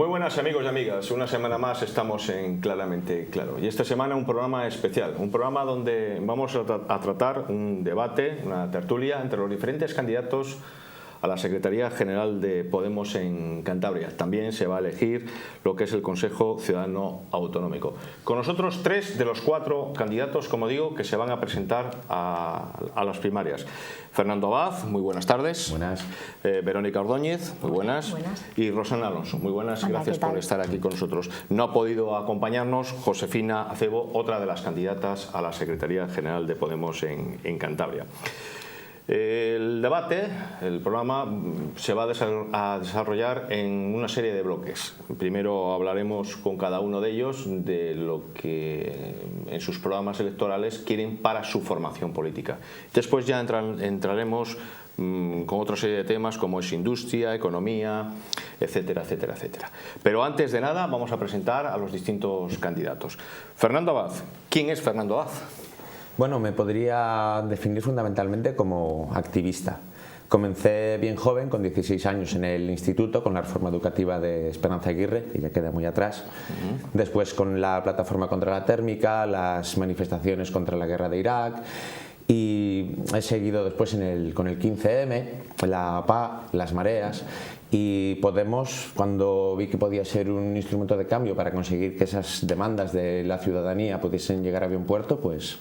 Muy buenas amigos y amigas, una semana más estamos en Claramente Claro y esta semana un programa especial, un programa donde vamos a tratar un debate, una tertulia entre los diferentes candidatos a la Secretaría General de Podemos en Cantabria. También se va a elegir lo que es el Consejo Ciudadano Autonómico. Con nosotros 3 de los 4 candidatos, como digo, que se van a presentar a las primarias. Fernando Abad, muy buenas tardes. Buenas. Verónica Ordóñez, muy buenas. Buenas. Y Rosana Alonso, muy buenas. Hola, gracias por estar aquí con nosotros. No ha podido acompañarnos Josefina Acebo, otra de las candidatas a la Secretaría General de Podemos en Cantabria. El debate, el programa, se va a desarrollar en una serie de bloques. Primero hablaremos con cada uno de ellos de lo que en sus programas electorales quieren para su formación política. Después ya entraremos con otra serie de temas como es industria, economía, etcétera, etcétera, etcétera. Pero antes de nada vamos a presentar a los distintos candidatos. Fernando Abad, ¿quién es Fernando Abad? Bueno, me podría definir fundamentalmente como activista. Comencé bien joven, con 16 años, en el instituto con la reforma educativa de Esperanza Aguirre, que ya queda muy atrás. Después con la plataforma contra la térmica, las manifestaciones contra la guerra de Irak, y he seguido después con el 15M, la PA, las mareas. Y Podemos, cuando vi que podía ser un instrumento de cambio para conseguir que esas demandas de la ciudadanía pudiesen llegar a buen puerto, pues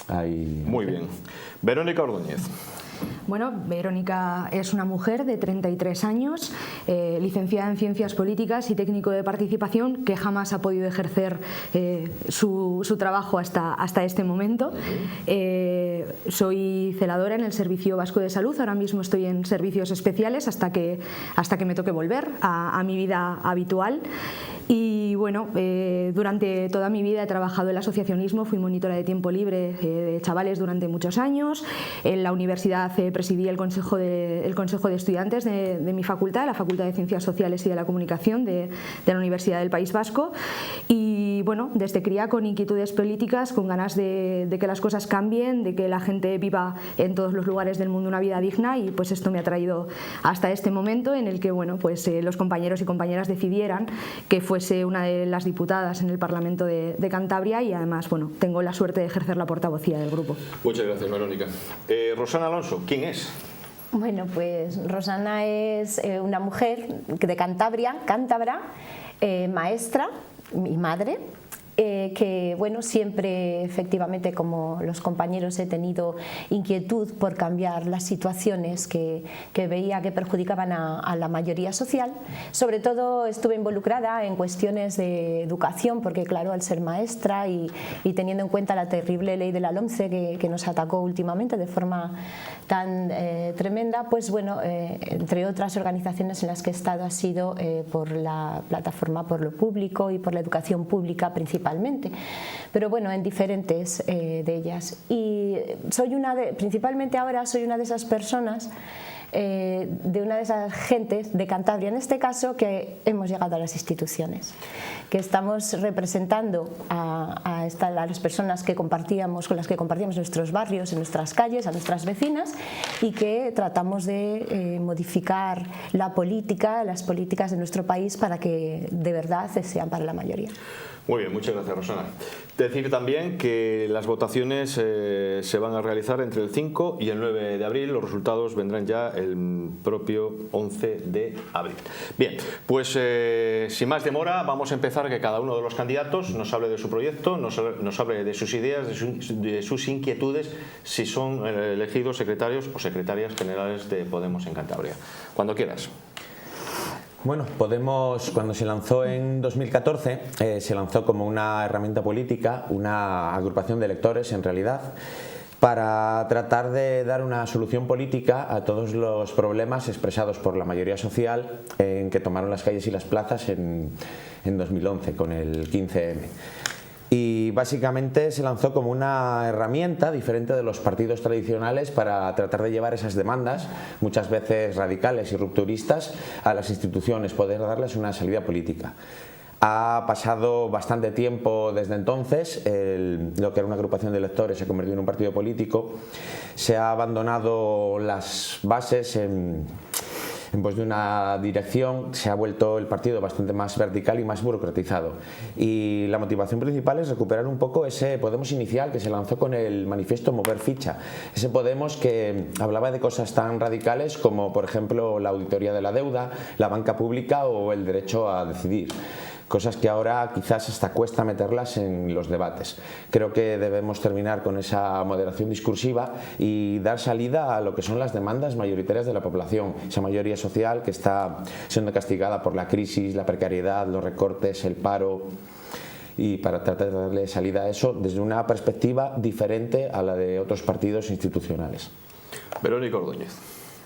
ahí... Muy bien. Verónica Ordóñez. Bueno, Verónica es una mujer de 33 años, licenciada en Ciencias Políticas y técnico de participación, que jamás ha podido ejercer su trabajo hasta este momento. Soy celadora en el Servicio Vasco de Salud, ahora mismo estoy en servicios especiales hasta que me toque volver a mi vida habitual. Y bueno, durante toda mi vida he trabajado en el asociacionismo, fui monitora de tiempo libre de chavales durante muchos años. En la universidad presidí el consejo de estudiantes de mi facultad, la Facultad de Ciencias Sociales y de la Comunicación de la Universidad del País Vasco. Y bueno, desde cría con inquietudes políticas, con ganas de que las cosas cambien, de que la gente viva en todos los lugares del mundo una vida digna, y pues esto me ha traído hasta este momento en el que bueno, pues los compañeros y compañeras decidieran que fuese una de las diputadas en el Parlamento de Cantabria, y además bueno, tengo la suerte de ejercer la portavocía del grupo. Muchas gracias, Verónica. Rosana Alonso, ¿quién es? Bueno, pues Rosana es una mujer de Cantabria, cántabra, maestra, mi madre, que bueno, siempre efectivamente, como los compañeros, he tenido inquietud por cambiar las situaciones que veía que perjudicaban a la mayoría social. Sobre todo estuve involucrada en cuestiones de educación, porque claro, al ser maestra y teniendo en cuenta la terrible ley de la LOMCE que nos atacó últimamente de forma tan tremenda, pues bueno, entre otras organizaciones en las que he estado ha sido por la plataforma por lo público y por la educación pública principalmente, pero bueno, en diferentes de ellas. Y principalmente ahora soy una de esas personas, de una de esas gentes de Cantabria, en este caso, que hemos llegado a las instituciones, que estamos representando a las personas con las que compartíamos nuestros barrios, en nuestras calles, a nuestras vecinas, y que tratamos de modificar la política, las políticas de nuestro país para que de verdad sean para la mayoría. Muy bien, muchas gracias, Rosana. Decir también que las votaciones se van a realizar entre el 5 y el 9 de abril. Los resultados vendrán ya el propio 11 de abril. Bien, pues sin más demora vamos a empezar, que cada uno de los candidatos nos hable de su proyecto, nos hable de sus ideas, de sus inquietudes, si son elegidos secretarios o secretarias generales de Podemos en Cantabria. Cuando quieras. Bueno, Podemos, cuando se lanzó en 2014, se lanzó como una herramienta política, una agrupación de electores en realidad, para tratar de dar una solución política a todos los problemas expresados por la mayoría social en que tomaron las calles y las plazas en 2011 con el 15M. Y básicamente se lanzó como una herramienta diferente de los partidos tradicionales para tratar de llevar esas demandas, muchas veces radicales y rupturistas, a las instituciones, poder darles una salida política. Ha pasado bastante tiempo desde entonces, lo que era una agrupación de electores se ha convertido en un partido político, se ha abandonado las bases en pos de una dirección, se ha vuelto el partido bastante más vertical y más burocratizado. Y la motivación principal es recuperar un poco ese Podemos inicial que se lanzó con el manifiesto Mover Ficha. Ese Podemos que hablaba de cosas tan radicales como, por ejemplo, la auditoría de la deuda, la banca pública o el derecho a decidir. Cosas que ahora quizás hasta cuesta meterlas en los debates. Creo que debemos terminar con esa moderación discursiva y dar salida a lo que son las demandas mayoritarias de la población, esa mayoría social que está siendo castigada por la crisis, la precariedad, los recortes, el paro, y para tratar de darle salida a eso desde una perspectiva diferente a la de otros partidos institucionales. Verónica Ordóñez.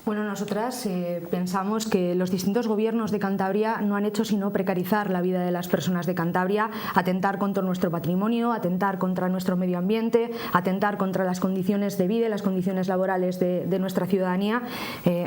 Bueno, nosotras pensamos que los distintos gobiernos de Cantabria no han hecho sino precarizar la vida de las personas de Cantabria, atentar contra nuestro patrimonio, atentar contra nuestro medio ambiente, atentar contra las condiciones de vida y las condiciones laborales de nuestra ciudadanía.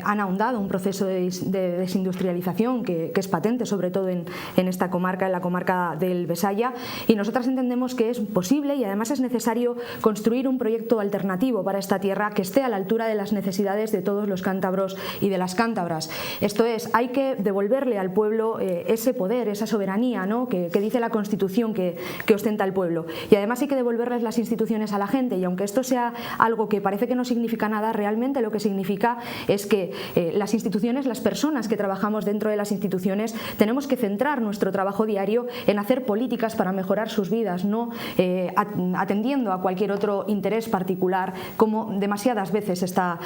Han ahondado un proceso de desindustrialización que es patente, sobre todo en esta comarca, en la comarca del Besaya, y nosotras entendemos que es posible y además es necesario construir un proyecto alternativo para esta tierra que esté a la altura de las necesidades de todos los cántabros y de las cántabras. Esto es, hay que devolverle al pueblo ese poder, esa soberanía, ¿no?, que dice la Constitución que ostenta el pueblo. Y además hay que devolverles las instituciones a la gente, y aunque esto sea algo que parece que no significa nada, realmente lo que significa es que las instituciones, las personas que trabajamos dentro de las instituciones, tenemos que centrar nuestro trabajo diario en hacer políticas para mejorar sus vidas, no atendiendo a cualquier otro interés particular, como demasiadas veces está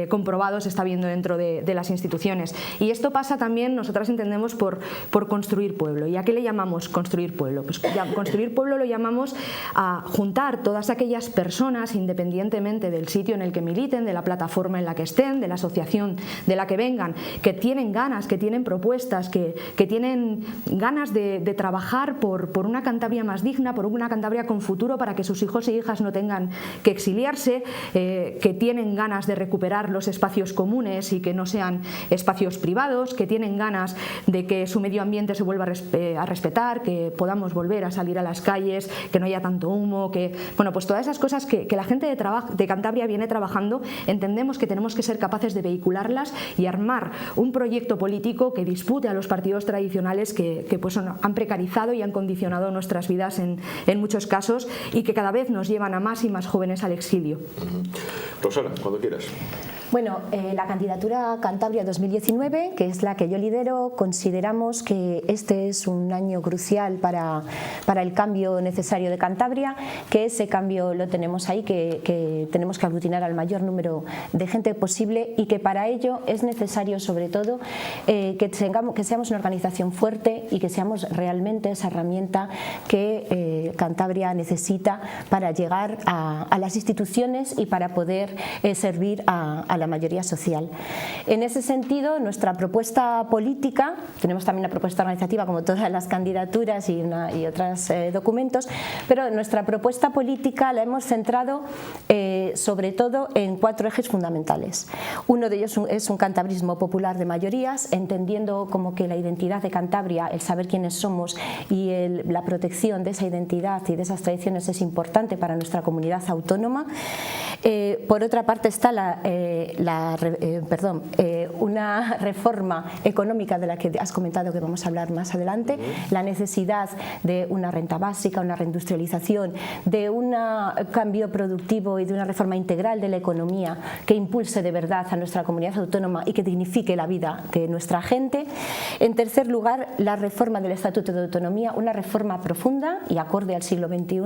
comprobado, se está viendo dentro de las instituciones. Y esto pasa también, nosotras entendemos, por construir pueblo. ¿Y a qué le llamamos construir pueblo? Pues construir pueblo lo llamamos a juntar todas aquellas personas, independientemente del sitio en el que militen, de la plataforma en la que estén, de la asociación de la que vengan, que tienen ganas, que tienen propuestas, que tienen ganas de trabajar por una Cantabria más digna, por una Cantabria con futuro, para que sus hijos e hijas no tengan que exiliarse, que tienen ganas de recuperar los espacios comunes y que no sean espacios privados, que tienen ganas de que su medio ambiente se vuelva a respetar, que podamos volver a salir a las calles, que no haya tanto humo, que, bueno, pues todas esas cosas que la gente de Cantabria viene trabajando. Entendemos que tenemos que ser capaces de vehicularlas y armar un proyecto político que dispute a los partidos tradicionales que pues han precarizado y han condicionado nuestras vidas en muchos casos, y que cada vez nos llevan a más y más jóvenes al exilio. Rosana, cuando quieras. Bueno, la candidatura Cantabria 2019, que es la que yo lidero, consideramos que este es un año crucial para el cambio necesario de Cantabria, que ese cambio lo tenemos ahí, que tenemos que aglutinar al mayor número de gente posible, y que para ello es necesario, sobre todo, que seamos una organización fuerte y que seamos realmente esa herramienta que Cantabria necesita para llegar a las instituciones y para poder servir a la mayoría social. En ese sentido, nuestra propuesta política, tenemos también una propuesta organizativa como todas las candidaturas y otros documentos, pero nuestra propuesta política la hemos centrado sobre todo en 4 ejes fundamentales. Uno de ellos es un cantabrismo popular de mayorías, entendiendo como que la identidad de Cantabria, el saber quiénes somos y la protección de esa identidad y de esas tradiciones es importante para nuestra comunidad autónoma. Por otra parte está una reforma económica de la que has comentado que vamos a hablar más adelante, la necesidad de una renta básica, una reindustrialización, de un cambio productivo y de una reforma integral de la economía que impulse de verdad a nuestra comunidad autónoma y que dignifique la vida de nuestra gente. En tercer lugar, la reforma del Estatuto de Autonomía, una reforma profunda y acorde al siglo XXI,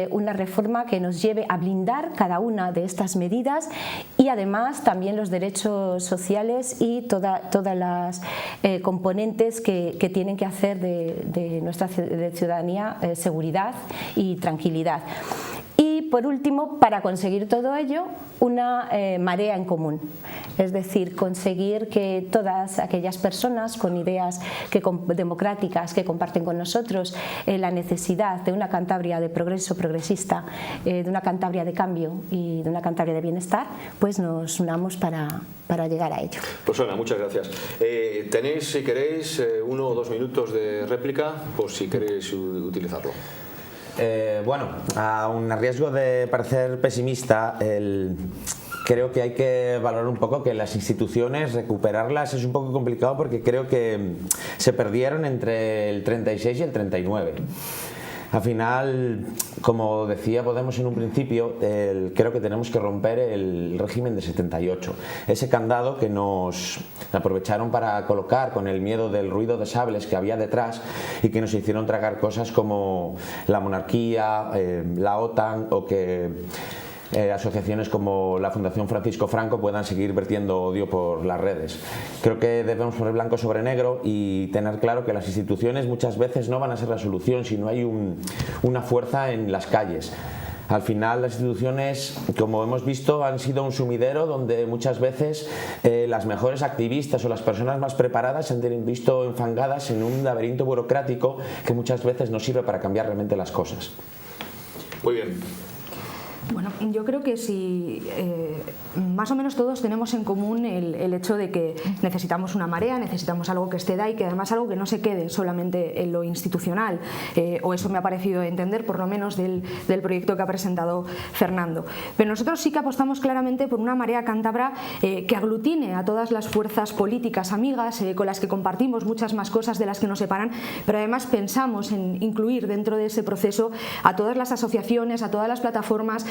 una reforma que nos lleve a blindar cada una de estas medidas y además también los derechos sociales y todas las componentes que tienen que hacer de nuestra ciudadanía seguridad y tranquilidad. Y por último, para conseguir todo ello, una marea en común, es decir, conseguir que todas aquellas personas con ideas democráticas que comparten con nosotros la necesidad de una Cantabria de progreso progresista, de una Cantabria de cambio y de una Cantabria de bienestar, pues nos unamos para llegar a ello. Rosana, muchas gracias. Tenéis, si queréis, 1 o 2 minutos de réplica, por si queréis utilizarlo. Bueno, aun a riesgo de parecer pesimista, creo que hay que valorar un poco que las instituciones, recuperarlas es un poco complicado porque creo que se perdieron entre el 36 y el 39. Al final, como decía Podemos en un principio, creo que tenemos que romper el régimen de 78. Ese candado que nos aprovecharon para colocar con el miedo del ruido de sables que había detrás y que nos hicieron tragar cosas como la monarquía, la OTAN o que asociaciones como la Fundación Francisco Franco puedan seguir vertiendo odio por las redes. Creo que debemos poner blanco sobre negro y tener claro que las instituciones muchas veces no van a ser la solución si no hay una fuerza en las calles. Al final las instituciones, como hemos visto, han sido un sumidero donde muchas veces las mejores activistas o las personas más preparadas se han visto enfangadas en un laberinto burocrático que muchas veces no sirve para cambiar realmente las cosas. Muy bien. Bueno, yo creo que si más o menos todos tenemos en común el hecho de que necesitamos una marea, necesitamos algo que esté ahí, que además algo que no se quede solamente en lo institucional, o eso me ha parecido entender por lo menos del proyecto que ha presentado Fernando. Pero nosotros sí que apostamos claramente por una marea cántabra que aglutine a todas las fuerzas políticas amigas con las que compartimos muchas más cosas de las que nos separan, pero además pensamos en incluir dentro de ese proceso a todas las asociaciones, a todas las plataformas,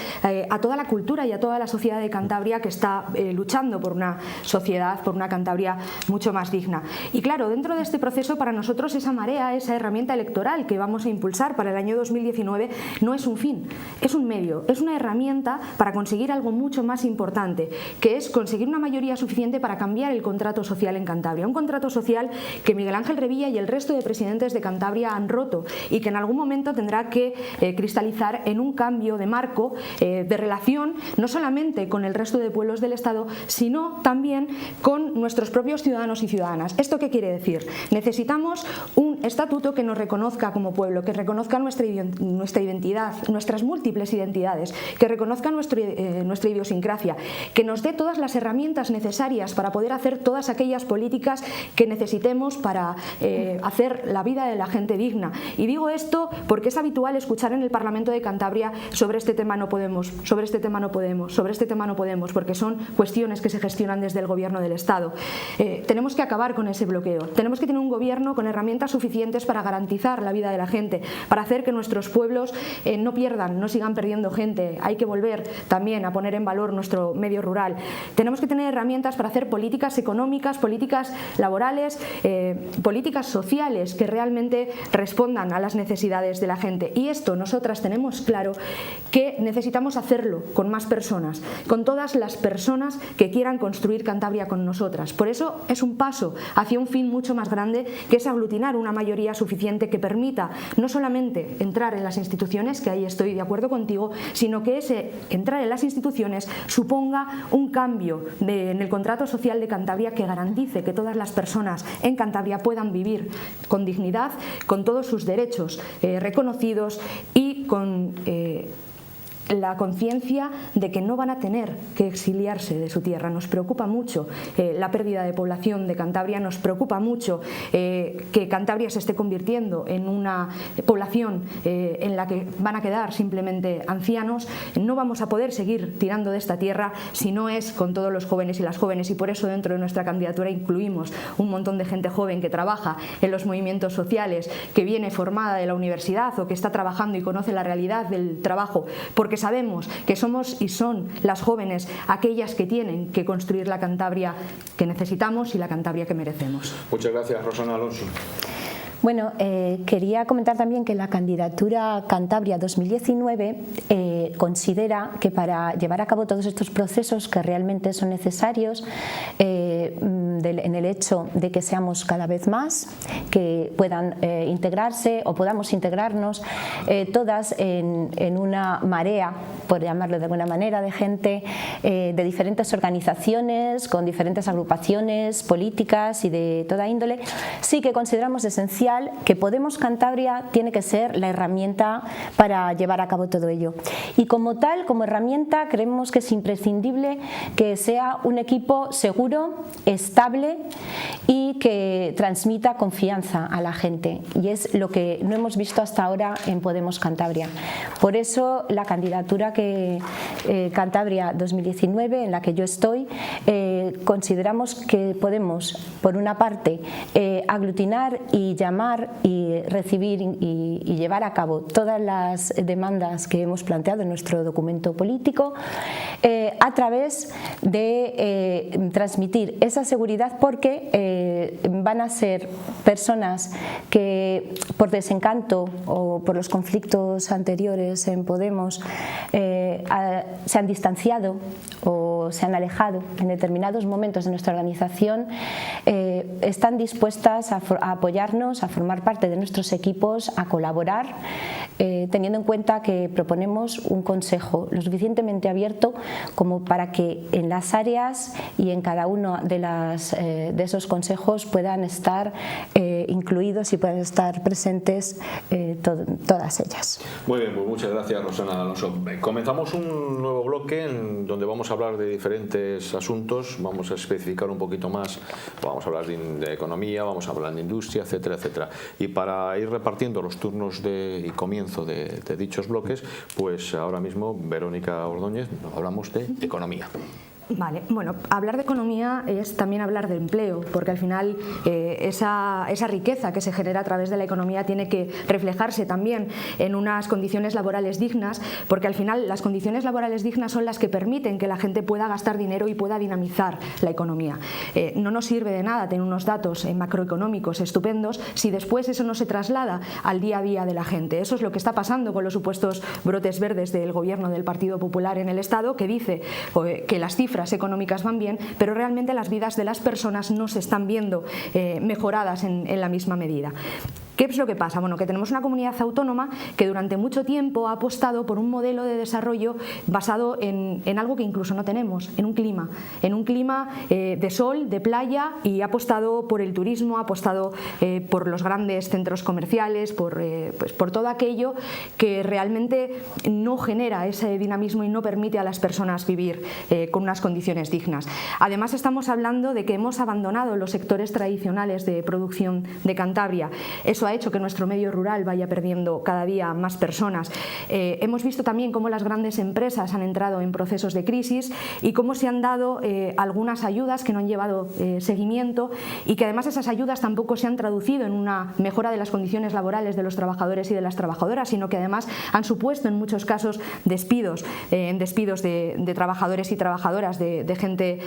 a toda la cultura y a toda la sociedad de Cantabria que está luchando por una sociedad, por una Cantabria mucho más digna. Y claro, dentro de este proceso para nosotros esa marea, esa herramienta electoral que vamos a impulsar para el año 2019 no es un fin, es un medio, es una herramienta para conseguir algo mucho más importante, que es conseguir una mayoría suficiente para cambiar el contrato social en Cantabria. Un contrato social que Miguel Ángel Revilla y el resto de presidentes de Cantabria han roto y que en algún momento tendrá que cristalizar en un cambio de marco de relación no solamente con el resto de pueblos del Estado, sino también con nuestros propios ciudadanos y ciudadanas. ¿Esto qué quiere decir? Necesitamos un estatuto que nos reconozca como pueblo, que reconozca nuestra identidad, nuestras múltiples identidades, que reconozca nuestra idiosincrasia, que nos dé todas las herramientas necesarias para poder hacer todas aquellas políticas que necesitemos para hacer la vida de la gente digna. Y digo esto porque es habitual escuchar en el Parlamento de Cantabria sobre este tema no podemos, sobre este tema no podemos, sobre este tema no podemos, porque son cuestiones que se gestionan desde el gobierno del Estado. Tenemos que acabar con ese bloqueo, tenemos que tener un gobierno con herramientas suficientes para garantizar la vida de la gente, para hacer que nuestros pueblos no pierdan, no sigan perdiendo gente. Hay que volver también a poner en valor nuestro medio rural. Tenemos que tener herramientas para hacer políticas económicas, políticas laborales, políticas sociales que realmente respondan a las necesidades de la gente. Y esto nosotras tenemos claro que necesitamos hacerlo con más personas, con todas las personas que quieran construir Cantabria con nosotras. Por eso es un paso hacia un fin mucho más grande, que es aglutinar una mayoría suficiente que permita no solamente entrar en las instituciones, que ahí estoy de acuerdo contigo, sino que ese entrar en las instituciones suponga un cambio en el contrato social de Cantabria que garantice que todas las personas en Cantabria puedan vivir con dignidad, con todos sus derechos reconocidos y con la conciencia de que no van a tener que exiliarse de su tierra. Nos preocupa mucho la pérdida de población de Cantabria, nos preocupa mucho que Cantabria se esté convirtiendo en una población en la que van a quedar simplemente ancianos. No vamos a poder seguir tirando de esta tierra si no es con todos los jóvenes y las jóvenes, y por eso dentro de nuestra candidatura incluimos un montón de gente joven que trabaja en los movimientos sociales, que viene formada de la universidad o que está trabajando y conoce la realidad del trabajo, porque sabemos que somos y son las jóvenes aquellas que tienen que construir la Cantabria que necesitamos y la Cantabria que merecemos. Muchas gracias, Rosana Alonso. Bueno, quería comentar también que la candidatura Cantabria 2019 considera que para llevar a cabo todos estos procesos que realmente son necesarios, en el hecho de que seamos cada vez más, que puedan integrarse o podamos integrarnos todas en una marea, por llamarlo de alguna manera, de gente de diferentes organizaciones, con diferentes agrupaciones políticas y de toda índole, sí que consideramos esencial que Podemos Cantabria tiene que ser la herramienta para llevar a cabo todo ello. y como tal, como herramienta, creemos que es imprescindible que sea un equipo seguro, estable y que transmita confianza a la gente, y es lo que no hemos visto hasta ahora en Podemos Cantabria. Por eso la candidatura que Cantabria 2019, en la que yo estoy, consideramos que podemos, por una parte, aglutinar y llamar y recibir y llevar a cabo todas las demandas que hemos planteado en nuestro documento político, a través de transmitir esa seguridad, porque van a ser personas que por desencanto o por los conflictos anteriores en Podemos se han distanciado o se han alejado en determinados momentos de nuestra organización, están dispuestas a apoyarnos, a formar parte de nuestros equipos, a colaborar, teniendo en cuenta que proponemos un consejo lo suficientemente abierto como para que en las áreas y en cada uno de esos consejos puedan estar incluidos y puedan estar presentes todas ellas. Muy bien, pues muchas gracias, Rosana Alonso. Comenzamos un nuevo bloque en donde vamos a hablar de diferentes asuntos, vamos a especificar un poquito más, vamos a hablar de economía, vamos a hablar de industria, etcétera, etcétera. Y para ir repartiendo los turnos y comienzo de dichos bloques, pues ahora mismo Verónica Ordóñez, hablamos de economía. Vale, bueno, hablar de economía es también hablar de empleo, porque al final esa riqueza que se genera a través de la economía tiene que reflejarse también en unas condiciones laborales dignas, porque al final las condiciones laborales dignas son las que permiten que la gente pueda gastar dinero y pueda dinamizar la economía. No nos sirve de nada tener unos datos macroeconómicos estupendos si después eso no se traslada al día a día de la gente. Eso es lo que está pasando con los supuestos brotes verdes del gobierno del Partido Popular en el Estado, que dice que las cifras económicas van bien, pero realmente las vidas de las personas no se están viendo mejoradas en la misma medida. ¿Qué es lo que pasa? Bueno, que tenemos una comunidad autónoma que durante mucho tiempo ha apostado por un modelo de desarrollo basado en algo que incluso no tenemos, en un clima de sol, de playa, y ha apostado por el turismo, ha apostado por los grandes centros comerciales, por todo aquello que realmente no genera ese dinamismo y no permite a las personas vivir con unas condiciones dignas. Además, estamos hablando de que hemos abandonado los sectores tradicionales de producción de Cantabria. Eso ha hecho que nuestro medio rural vaya perdiendo cada día más personas. Hemos visto también cómo las grandes empresas han entrado en procesos de crisis y cómo se han dado algunas ayudas que no han llevado seguimiento, y que además esas ayudas tampoco se han traducido en una mejora de las condiciones laborales de los trabajadores y de las trabajadoras, sino que además han supuesto en muchos casos despidos de trabajadores y trabajadoras, de gente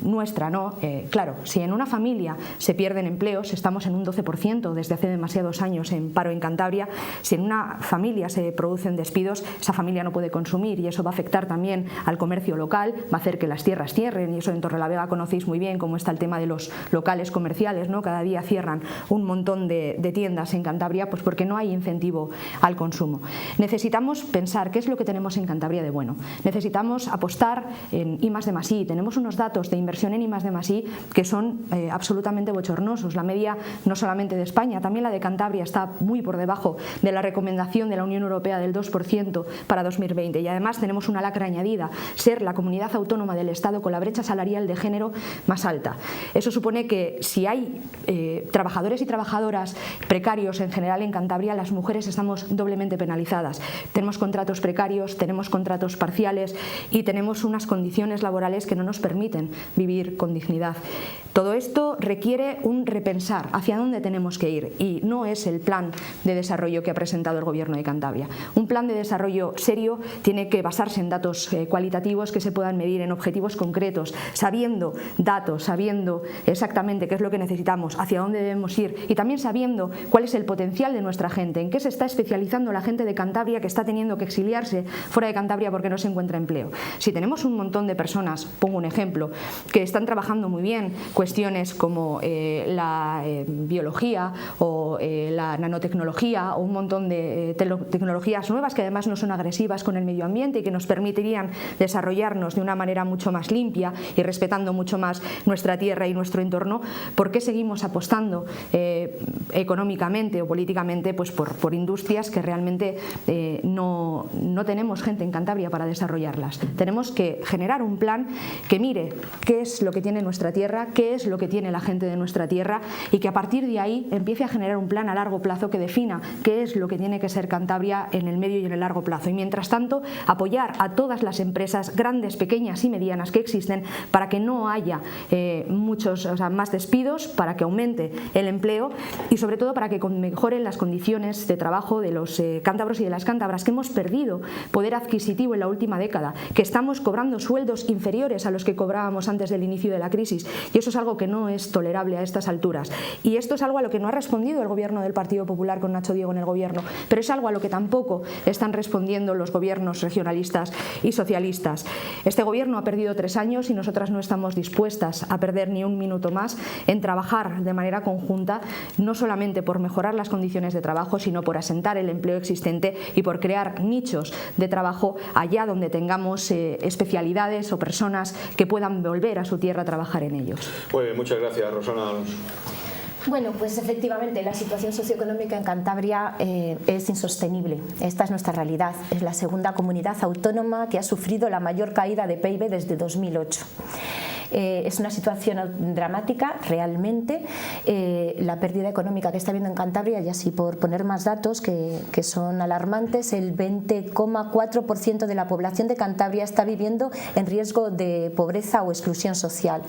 nuestra, ¿no? Claro, si en una familia se pierden empleos, estamos en un 12% desde hace demasiados años en paro en Cantabria. Si en una familia se producen despidos, esa familia no puede consumir, y eso va a afectar también al comercio local, va a hacer que las tierras cierren, y eso en Torrelavega conocéis muy bien cómo está el tema de los locales comerciales, ¿no? Cada día cierran un montón de tiendas en Cantabria, pues porque no hay incentivo al consumo. Necesitamos pensar qué es lo que tenemos en Cantabria de bueno. Necesitamos apostar en I+D+I. Tenemos unos datos de inversión en I+D+I que son absolutamente bochornosos. La media no solamente de España, también la de Cantabria está muy por debajo de la recomendación de la Unión Europea del 2% para 2020, y además tenemos una lacra añadida: ser la comunidad autónoma del Estado con la brecha salarial de género más alta. Eso supone que si hay trabajadores y trabajadoras precarios en general en Cantabria, las mujeres estamos doblemente penalizadas. Tenemos contratos precarios, tenemos contratos parciales y tenemos unas condiciones laborales que no nos permiten vivir con dignidad. Todo esto requiere un repensar hacia dónde tenemos que ir, y no es el plan de desarrollo que ha presentado el Gobierno de Cantabria. Un plan de desarrollo serio tiene que basarse en datos cualitativos que se puedan medir, en objetivos concretos, sabiendo datos, sabiendo exactamente qué es lo que necesitamos, hacia dónde debemos ir, y también sabiendo cuál es el potencial de nuestra gente, en qué se está especializando la gente de Cantabria que está teniendo que exiliarse fuera de Cantabria porque no se encuentra empleo. Si tenemos un montón de personas, pongo un ejemplo, que están trabajando muy bien, cuestiones como la biología o la nanotecnología o un montón de tecnologías nuevas que además no son agresivas con el medio ambiente y que nos permitirían desarrollarnos de una manera mucho más limpia y respetando mucho más nuestra tierra y nuestro entorno, ¿por qué seguimos apostando económicamente o políticamente pues por industrias que realmente no tenemos gente en Cantabria para desarrollarlas? Tenemos que generar un plan que mire qué es lo que tiene nuestra tierra, qué es lo que tiene la gente de nuestra tierra y que a partir de ahí empiece a generar un plan a largo plazo que defina qué es lo que tiene que ser Cantabria en el medio y en el largo plazo. Y mientras tanto, apoyar a todas las empresas grandes, pequeñas y medianas que existen para que no haya más despidos, para que aumente el empleo y sobre todo para que mejoren las condiciones de trabajo de los cántabros y de las cántabras, que hemos perdido poder adquisitivo en la última década, que estamos cobrando sueldos inferiores a los que cobrábamos antes del inicio de la crisis, y eso es algo que no es tolerable a estas alturas. Y esto es algo a lo que no ha respondido el gobierno del Partido Popular con Nacho Diego en el gobierno, pero es algo a lo que tampoco están respondiendo los gobiernos regionalistas y socialistas. Este gobierno ha perdido 3 años y nosotras no estamos dispuestas a perder ni un minuto más en trabajar de manera conjunta, no solamente por mejorar las condiciones de trabajo, sino por asentar el empleo existente y por crear nichos de trabajo allá donde tengamos especialidades o personas que puedan volver a su tierra a trabajar en ellos. Muy bien, muchas gracias, Rosana Alonso. Bueno, pues efectivamente la situación socioeconómica en Cantabria es insostenible. Esta es nuestra realidad. Es la segunda comunidad autónoma que ha sufrido la mayor caída de PIB desde 2008. Es una situación dramática realmente. La pérdida económica que está habiendo en Cantabria, y así por poner más datos que son alarmantes, el 20,4% de la población de Cantabria está viviendo en riesgo de pobreza o exclusión social.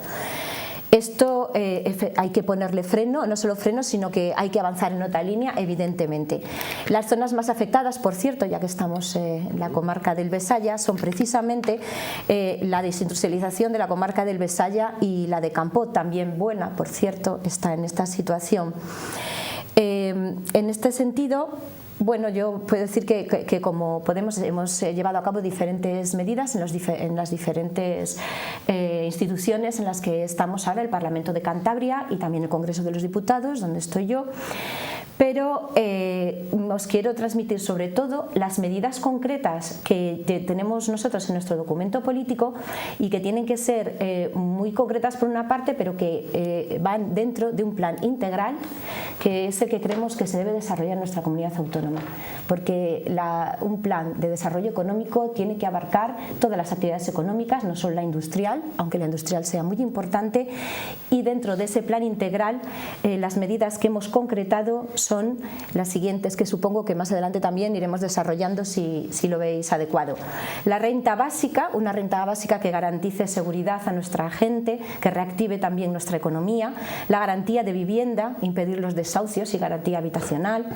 Esto hay que ponerle freno, no solo freno, sino que hay que avanzar en otra línea, evidentemente. Las zonas más afectadas, por cierto, ya que estamos en la comarca del Besaya, son precisamente la desindustrialización de la comarca del Besaya y la de Campó, también buena, por cierto, está en esta situación. En este sentido, bueno, yo puedo decir que como Podemos hemos llevado a cabo diferentes medidas en las diferentes instituciones en las que estamos ahora, el Parlamento de Cantabria y también el Congreso de los Diputados, donde estoy yo. Pero os quiero transmitir sobre todo las medidas concretas que tenemos nosotros en nuestro documento político y que tienen que ser muy concretas por una parte, pero que van dentro de un plan integral que es el que creemos que se debe desarrollar en nuestra comunidad autónoma, porque un plan de desarrollo económico tiene que abarcar todas las actividades económicas, no solo la industrial, aunque la industrial sea muy importante, y dentro de ese plan integral las medidas que hemos concretado son las siguientes, que supongo que más adelante también iremos desarrollando si lo veis adecuado. La renta básica, una renta básica que garantice seguridad a nuestra gente, que reactive también nuestra economía, la garantía de vivienda, impedir los desahucios y garantía habitacional,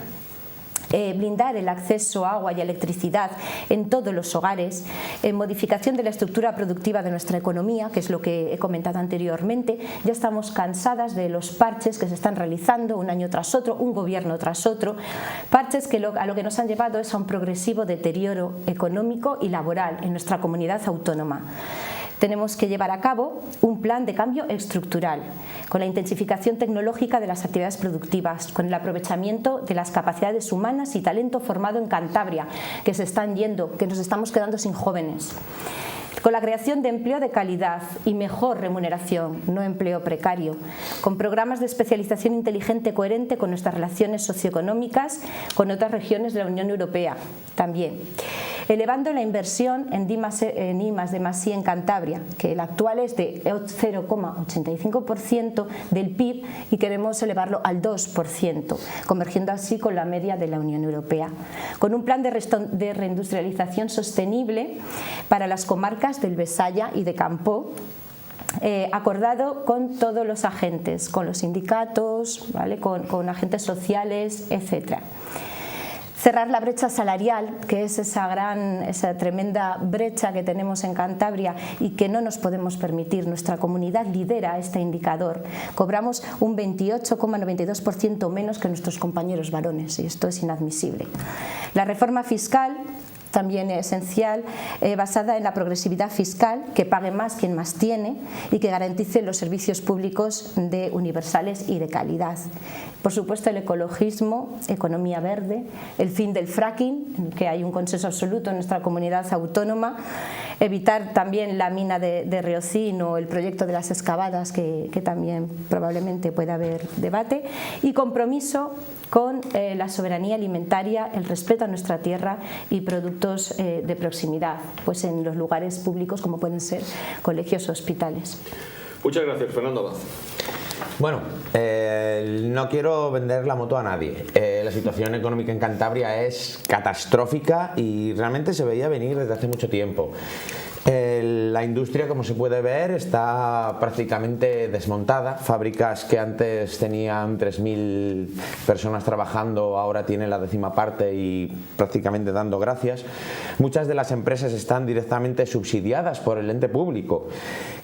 blindar el acceso a agua y electricidad en todos los hogares, modificación de la estructura productiva de nuestra economía, que es lo que he comentado anteriormente. Ya estamos cansadas de los parches que se están realizando un año tras otro, un gobierno tras otro, parches que a lo que nos han llevado es a un progresivo deterioro económico y laboral en nuestra comunidad autónoma. Tenemos que llevar a cabo un plan de cambio estructural, con la intensificación tecnológica de las actividades productivas, con el aprovechamiento de las capacidades humanas y talento formado en Cantabria, que se están yendo, que nos estamos quedando sin jóvenes. Con la creación de empleo de calidad y mejor remuneración, no empleo precario, con programas de especialización inteligente coherente con nuestras relaciones socioeconómicas con otras regiones de la Unión Europea también. Elevando la inversión en I+D+I en Cantabria, que el actual es de 0,85% del PIB y queremos elevarlo al 2%, convergiendo así con la media de la Unión Europea. Con un plan de reindustrialización sostenible para las comarcas del Besaya y de Campó, acordado con todos los agentes, con los sindicatos, ¿vale? con agentes sociales, etc. Cerrar la brecha salarial, que es esa tremenda brecha que tenemos en Cantabria y que no nos podemos permitir. Nuestra comunidad lidera este indicador. Cobramos un 28,92% menos que nuestros compañeros varones y esto es inadmisible. La reforma fiscal también esencial, basada en la progresividad fiscal, que pague más quien más tiene y que garantice los servicios públicos universales y de calidad. Por supuesto, el ecologismo, economía verde, el fin del fracking, en que hay un consenso absoluto en nuestra comunidad autónoma, evitar también la mina de Riocín o el proyecto de las excavadas, que también probablemente pueda haber debate, y compromiso con la soberanía alimentaria, el respeto a nuestra tierra y productos de proximidad, pues en los lugares públicos como pueden ser colegios o hospitales. Muchas gracias, Fernando Abad. Bueno, no quiero vender la moto a nadie. La situación económica en Cantabria es catastrófica y realmente se veía venir desde hace mucho tiempo. La industria, como se puede ver, está prácticamente desmontada. Fábricas que antes tenían 3.000 personas trabajando ahora tienen la 10ª parte y prácticamente dando gracias. Muchas de las empresas están directamente subsidiadas por el ente público,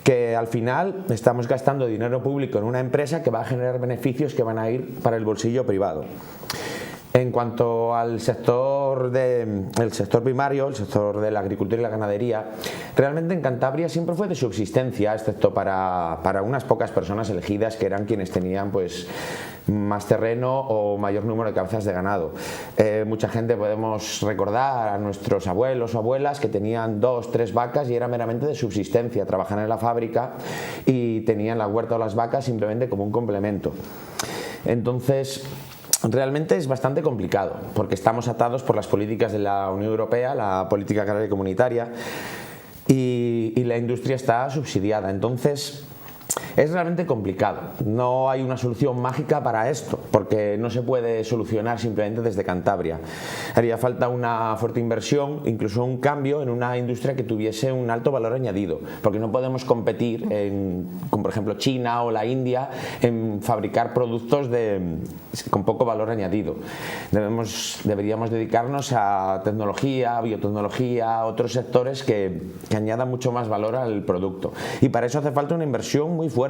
que al final estamos gastando dinero público en una empresa que va a generar beneficios que van a ir para el bolsillo privado. En cuanto al sector primario, el sector de la agricultura y la ganadería, realmente en Cantabria siempre fue de subsistencia, excepto para unas pocas personas elegidas que eran quienes tenían pues más terreno o mayor número de cabezas de ganado. Mucha gente podemos recordar a nuestros abuelos o abuelas que tenían 2 o 3 vacas y era meramente de subsistencia, trabajaban en la fábrica y tenían la huerta o las vacas simplemente como un complemento. Entonces, realmente es bastante complicado porque estamos atados por las políticas de la Unión Europea, la política agraria comunitaria, y la industria está subsidiada. Entonces es realmente complicado. No hay una solución mágica para esto porque no se puede solucionar simplemente desde Cantabria. Haría falta una fuerte inversión, incluso un cambio en una industria que tuviese un alto valor añadido, porque no podemos competir con, por ejemplo, China o la India en fabricar productos con poco valor añadido. Deberíamos dedicarnos a tecnología, biotecnología, otros sectores que añadan mucho más valor al producto, y para eso hace falta una inversión muy fuerte.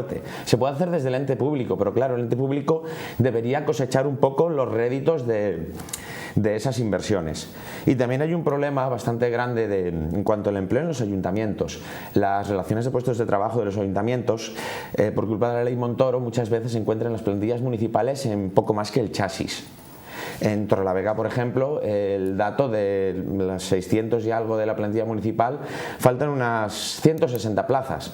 Se puede hacer desde el ente público, pero claro, el ente público debería cosechar un poco los réditos de esas inversiones. Y también hay un problema bastante grande en cuanto al empleo en los ayuntamientos. Las relaciones de puestos de trabajo de los ayuntamientos, por culpa de la ley Montoro, muchas veces se encuentran en las plantillas municipales en poco más que el chasis. En Torrelavega, por ejemplo, el dato de las 600 y algo de la plantilla municipal, faltan unas 160 plazas.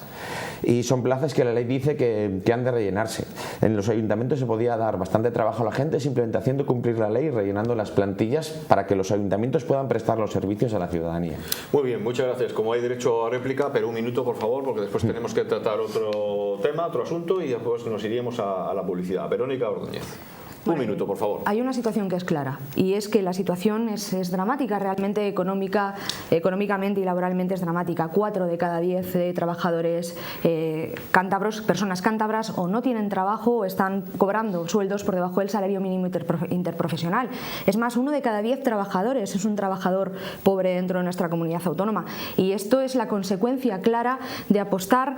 Y son plazas que la ley dice que han de rellenarse. En los ayuntamientos se podía dar bastante trabajo a la gente simplemente haciendo cumplir la ley y rellenando las plantillas para que los ayuntamientos puedan prestar los servicios a la ciudadanía. Muy bien, muchas gracias. Como hay derecho a réplica, pero un minuto, por favor, porque después tenemos que tratar otro tema, otro asunto, y después nos iríamos a la publicidad. Verónica Ordóñez. Un minuto, por favor. Hay una situación que es clara, y es que la situación es dramática, realmente económicamente y laboralmente es dramática. 4 de cada 10 trabajadores cántabros, personas cántabras, o no tienen trabajo o están cobrando sueldos por debajo del salario mínimo interprofesional. Es más, 1 de cada 10 trabajadores es un trabajador pobre dentro de nuestra comunidad autónoma, y esto es la consecuencia clara de apostar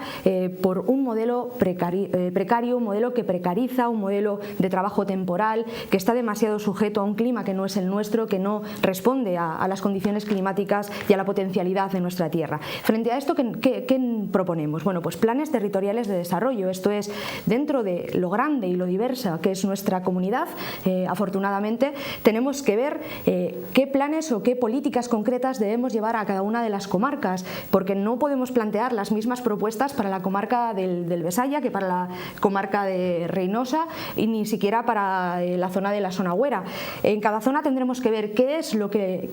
por un modelo precario, un modelo que precariza, un modelo de trabajo temporal, que está demasiado sujeto a un clima que no es el nuestro, que no responde a las condiciones climáticas y a la potencialidad de nuestra tierra. Frente a esto, ¿qué proponemos? Bueno, pues planes territoriales de desarrollo. Esto es, dentro de lo grande y lo diversa que es nuestra comunidad, afortunadamente, tenemos que ver qué planes o qué políticas concretas debemos llevar a cada una de las comarcas, porque no podemos plantear las mismas propuestas para la comarca del Besaya que para la comarca de Reynosa, y ni siquiera para la zona de la Sonagüera. En cada zona tendremos que ver qué es lo que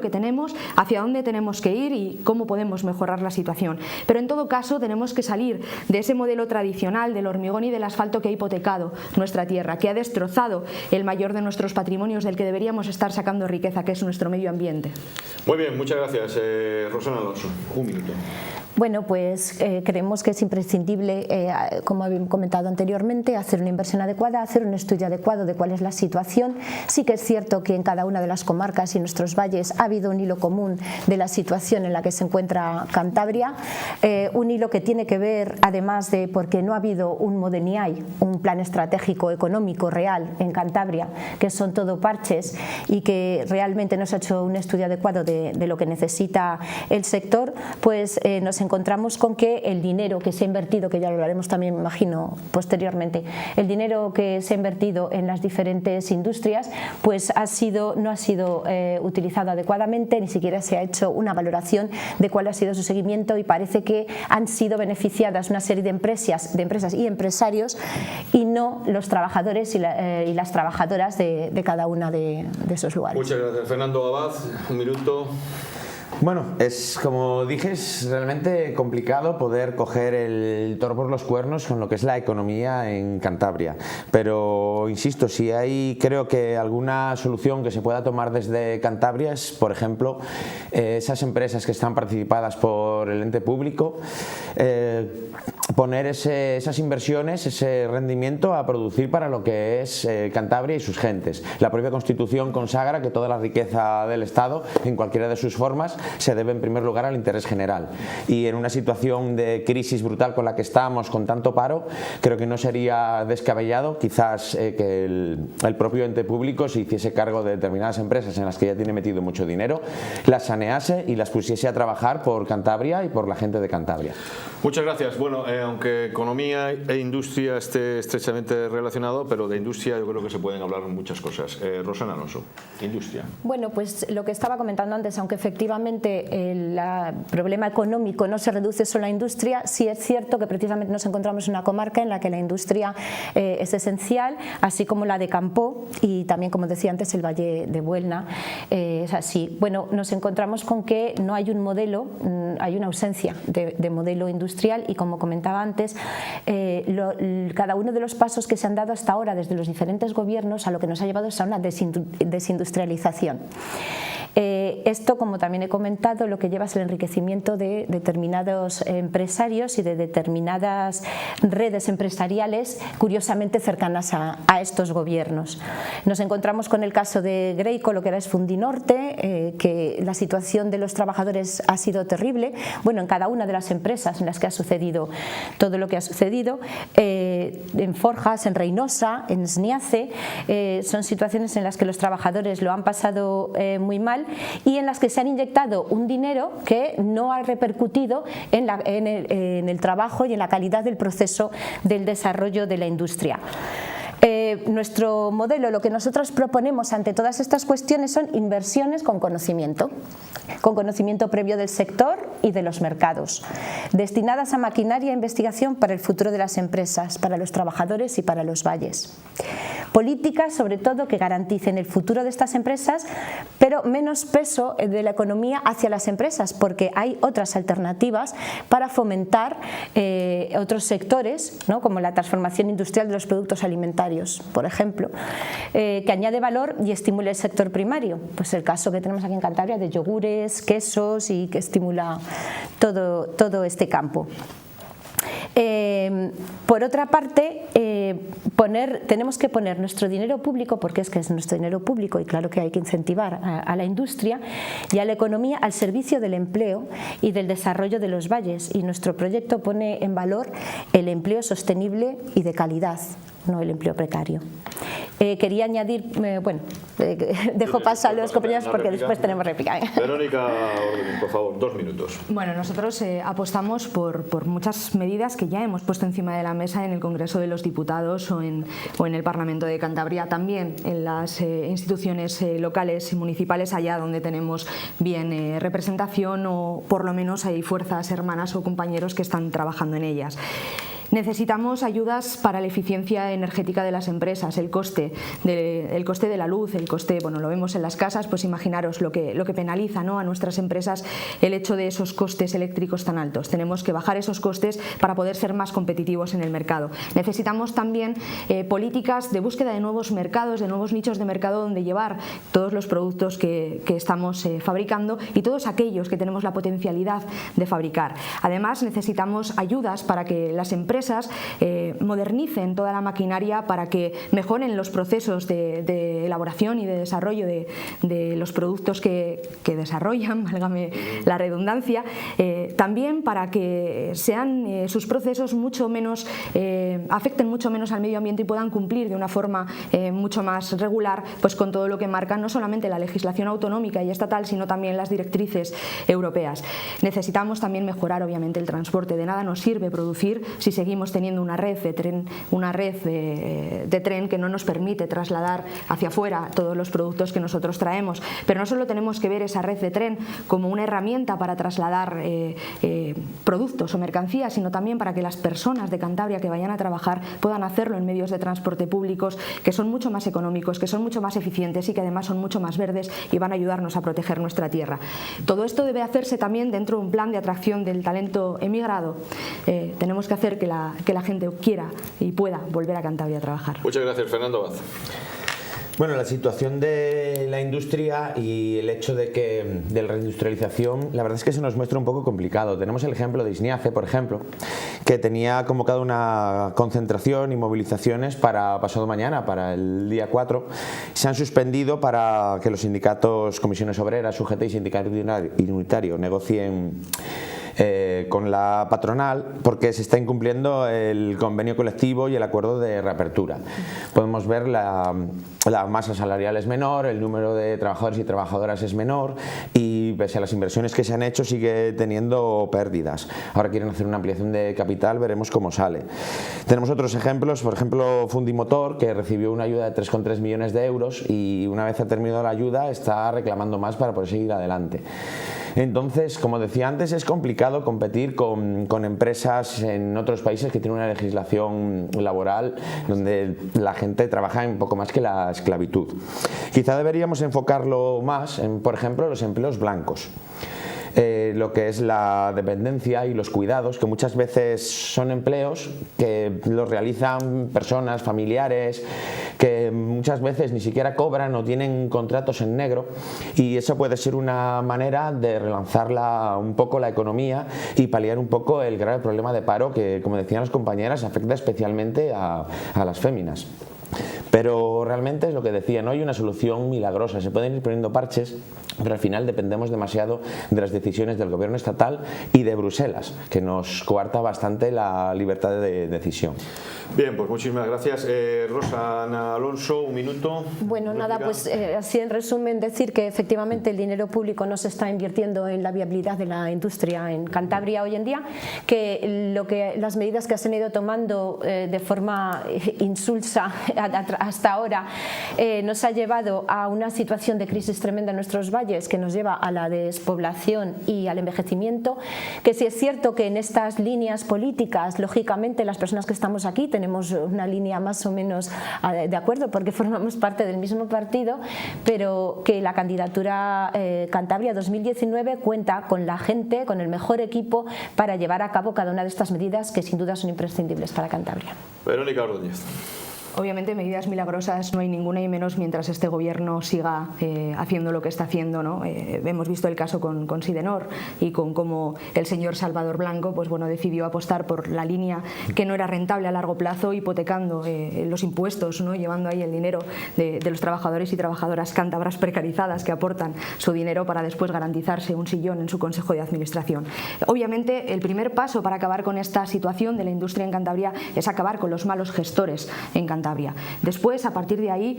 tenemos, hacia dónde tenemos que ir y cómo podemos mejorar la situación. Pero en todo caso tenemos que salir de ese modelo tradicional del hormigón y del asfalto que ha hipotecado nuestra tierra, que ha destrozado el mayor de nuestros patrimonios del que deberíamos estar sacando riqueza, que es nuestro medio ambiente. Muy bien, muchas gracias. Rosana Alonso, un minuto. Bueno, pues creemos que es imprescindible, como he comentado anteriormente, hacer una inversión adecuada, hacer un estudio adecuado de cuál es la situación. Sí que es cierto que en cada una de las comarcas y nuestros valles ha habido un hilo común de la situación en la que se encuentra Cantabria, un hilo que tiene que ver, además de porque no ha habido ni hay un plan estratégico económico real en Cantabria, que son todo parches y que realmente no se ha hecho un estudio adecuado de lo que necesita el sector, pues nos encontramos con que el dinero que se ha invertido, que ya lo hablaremos también, me imagino, posteriormente, el dinero que se ha invertido en las diferentes industrias, pues no ha sido utilizado adecuadamente, ni siquiera se ha hecho una valoración de cuál ha sido su seguimiento, y parece que han sido beneficiadas una serie de empresas y empresarios, y no los trabajadores y las trabajadoras de cada una de esos lugares. Muchas gracias. Fernando Abad, un minuto. Bueno, como dije, es realmente complicado poder coger el toro por los cuernos con lo que es la economía en Cantabria, pero insisto, si hay, creo que alguna solución que se pueda tomar desde Cantabria es, por ejemplo, esas empresas que están participadas por el ente público, poner esas inversiones, ese rendimiento a producir para lo que es Cantabria y sus gentes. La propia Constitución consagra que toda la riqueza del Estado, en cualquiera de sus formas, se debe en primer lugar al interés general, y en una situación de crisis brutal con la que estamos, con tanto paro, creo que no sería descabellado quizás que el propio ente público se hiciese cargo de determinadas empresas en las que ya tiene metido mucho dinero, las sanease y las pusiese a trabajar por Cantabria y por la gente de Cantabria. Muchas gracias. Bueno, aunque economía e industria esté estrechamente relacionado, pero de industria yo creo que se pueden hablar muchas cosas. Rosana Alonso, industria. Bueno, pues lo que estaba comentando antes, aunque efectivamente el problema económico no se reduce solo a la industria, sí es cierto que precisamente nos encontramos en una comarca en la que la industria es esencial, así como la de Campó y también, como decía antes, el Valle de Buelna. Es así. Bueno, nos encontramos con que no hay un modelo, hay una ausencia de modelo industrial, y como comentaba antes, cada uno de los pasos que se han dado hasta ahora desde los diferentes gobiernos a lo que nos ha llevado es a una desindustrialización. Esto, como también he comentado, lo que lleva es el enriquecimiento de determinados empresarios y de determinadas redes empresariales curiosamente cercanas a estos gobiernos. Nos encontramos con el caso de Greico, lo que era es Fundinorte, que la situación de los trabajadores ha sido terrible. Bueno, en cada una de las empresas en las que ha sucedido todo lo que ha sucedido, en Forjas, en Reynosa, en Sniace, son situaciones en las que los trabajadores lo han pasado muy mal y en las que se han inyectado un dinero que no ha repercutido en el trabajo y en la calidad del proceso del desarrollo de la industria. Nuestro modelo, lo que nosotros proponemos ante todas estas cuestiones son inversiones con conocimiento previo del sector y de los mercados, destinadas a maquinaria e investigación para el futuro de las empresas, para los trabajadores y para los valles. Políticas, sobre todo, que garanticen el futuro de estas empresas, pero menos peso de la economía hacia las empresas, porque hay otras alternativas para fomentar otros sectores, ¿no?, como la transformación industrial de los productos alimentarios, por ejemplo, que añade valor y estimula el sector primario. Pues el caso que tenemos aquí en Cantabria de yogures, quesos, y que estimula todo este campo. Por otra parte, tenemos que poner nuestro dinero público, porque es que es nuestro dinero público y claro que hay que incentivar a la industria y a la economía al servicio del empleo y del desarrollo de los valles, y nuestro proyecto pone en valor el empleo sostenible y de calidad, no el empleo precario. Quería añadir, dejo paso a los compañeros porque después tenemos réplica. Verónica, por favor, 2 minutos. Bueno, nosotros apostamos por muchas medidas que ya hemos puesto encima de la mesa en el Congreso de los Diputados o en el Parlamento de Cantabria, también en las instituciones locales y municipales, allá donde tenemos bien representación o por lo menos hay fuerzas hermanas o compañeros que están trabajando en ellas. Necesitamos ayudas para la eficiencia energética de las empresas, el coste de la luz, el coste, bueno, lo vemos en las casas, pues imaginaros lo que penaliza, ¿no?, a nuestras empresas el hecho de esos costes eléctricos tan altos. Tenemos que bajar esos costes para poder ser más competitivos en el mercado. Necesitamos también políticas de búsqueda de nuevos mercados, de nuevos nichos de mercado donde llevar todos los productos que estamos fabricando y todos aquellos que tenemos la potencialidad de fabricar. Además, necesitamos ayudas para que las empresas modernicen toda la maquinaria, para que mejoren los procesos de elaboración y de desarrollo de los productos que desarrollan, válgame la redundancia, también para que sean sus procesos mucho menos, afecten mucho menos al medio ambiente y puedan cumplir de una forma mucho más regular pues con todo lo que marca no solamente la legislación autonómica y estatal, sino también las directrices europeas. Necesitamos también mejorar obviamente el transporte. De nada nos sirve producir si seguimos teniendo una red de tren que no nos permite trasladar hacia afuera todos los productos que nosotros traemos. Pero no solo tenemos que ver esa red de tren como una herramienta para trasladar productos o mercancías, sino también para que las personas de Cantabria que vayan a trabajar puedan hacerlo en medios de transporte públicos que son mucho más económicos, que son mucho más eficientes y que además son mucho más verdes y van a ayudarnos a proteger nuestra tierra. Todo esto debe hacerse también dentro de un plan de atracción del talento emigrado. Tenemos que hacer que la gente quiera y pueda volver a Cantabria a trabajar. Muchas gracias, Fernando Abad. Bueno, la situación de la industria y el hecho de la reindustrialización, la verdad es que se nos muestra un poco complicado. Tenemos el ejemplo de Isniace, por ejemplo, que tenía convocado una concentración y movilizaciones para pasado mañana, para el día 4. Se han suspendido para que los sindicatos, comisiones obreras, UGT y sindicato unitario negocien con la patronal, porque se está incumpliendo el convenio colectivo y el acuerdo de reapertura. Podemos ver la masa salarial es menor, el número de trabajadores y trabajadoras es menor y pese a las inversiones que se han hecho sigue teniendo pérdidas. Ahora quieren hacer una ampliación de capital, veremos cómo sale. Tenemos otros ejemplos, por ejemplo Fundimotor, que recibió una ayuda de 3,3 millones de euros y una vez ha terminado la ayuda está reclamando más para poder seguir adelante. Entonces, como decía antes, es complicado competir con empresas en otros países que tienen una legislación laboral donde la gente trabaja en poco más que la esclavitud. Quizá deberíamos enfocarlo más en, por ejemplo, los empleos blancos. Lo que es la dependencia y los cuidados, que muchas veces son empleos que los realizan personas, familiares, que muchas veces ni siquiera cobran o tienen contratos en negro, y eso puede ser una manera de relanzar un poco la economía y paliar un poco el grave problema de paro que, como decían las compañeras, afecta especialmente a las féminas. Pero realmente es lo que decía, no hay una solución milagrosa, se pueden ir poniendo parches, pero al final dependemos demasiado de las decisiones del gobierno estatal y de Bruselas, que nos coarta bastante la libertad de decisión. Bien, pues muchísimas gracias. Rosa Alonso, un minuto. Bueno, nada, pues así en resumen decir que efectivamente el dinero público no se está invirtiendo en la viabilidad de la industria en Cantabria hoy en día, que las medidas que se han ido tomando de forma insulsa hasta ahora nos ha llevado a una situación de crisis tremenda en nuestros valles, que nos lleva a la despoblación y al envejecimiento, que sí es cierto que en estas líneas políticas, lógicamente las personas que estamos aquí tenemos una línea más o menos de acuerdo porque formamos parte del mismo partido, pero que la candidatura Cantabria 2019 cuenta con la gente, con el mejor equipo para llevar a cabo cada una de estas medidas que sin duda son imprescindibles para Cantabria. Verónica Ordóñez. Obviamente medidas milagrosas no hay ninguna, y menos mientras este gobierno siga haciendo lo que está haciendo, ¿no? Hemos visto el caso con Sidenor y con cómo el señor Salvador Blanco pues, bueno, decidió apostar por la línea que no era rentable a largo plazo, hipotecando los impuestos, ¿no? Llevando ahí el dinero de los trabajadores y trabajadoras cántabras precarizadas que aportan su dinero para después garantizarse un sillón en su consejo de administración. Obviamente el primer paso para acabar con esta situación de la industria en Cantabria es acabar con los malos gestores en Cantabria. Cantabria. Después, a partir de ahí,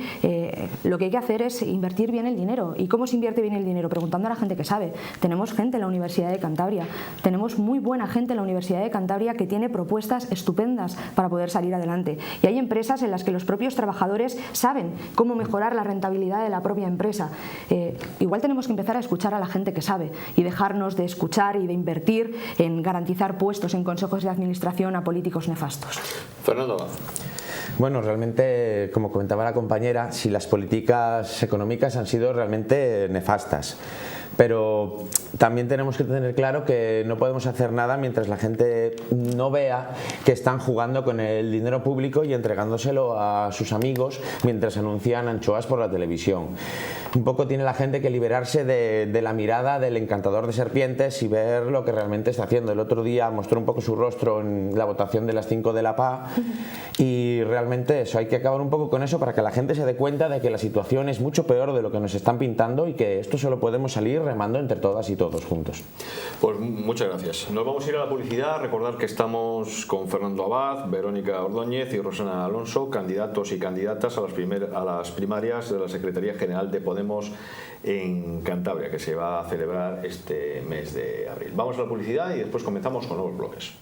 lo que hay que hacer es invertir bien el dinero. ¿Y cómo se invierte bien el dinero? Preguntando a la gente que sabe. Tenemos gente en la Universidad de Cantabria, tenemos muy buena gente en la Universidad de Cantabria que tiene propuestas estupendas para poder salir adelante. Y hay empresas en las que los propios trabajadores saben cómo mejorar la rentabilidad de la propia empresa. Igual tenemos que empezar a escuchar a la gente que sabe y dejarnos de escuchar y de invertir en garantizar puestos en consejos de administración a políticos nefastos. Fernando. Bueno, realmente, como comentaba la compañera, si las políticas económicas han sido realmente nefastas. Pero también tenemos que tener claro que no podemos hacer nada mientras la gente no vea que están jugando con el dinero público y entregándoselo a sus amigos mientras anuncian anchoas por la televisión. Un poco tiene la gente que liberarse de la mirada del encantador de serpientes y ver lo que realmente está haciendo. El otro día mostró un poco su rostro en la votación de las 5 de la PA y realmente eso, hay que acabar un poco con eso para que la gente se dé cuenta de que la situación es mucho peor de lo que nos están pintando y que esto solo podemos salir remando entre todas y todos juntos. Pues muchas gracias. Nos vamos a ir a la publicidad. Recordar que estamos con Fernando Abad, Verónica Ordóñez y Rosana Alonso, candidatos y candidatas a las primarias de la Secretaría General de Podemos en Cantabria, que se va a celebrar este mes de abril. Vamos a la publicidad y después comenzamos con nuevos bloques.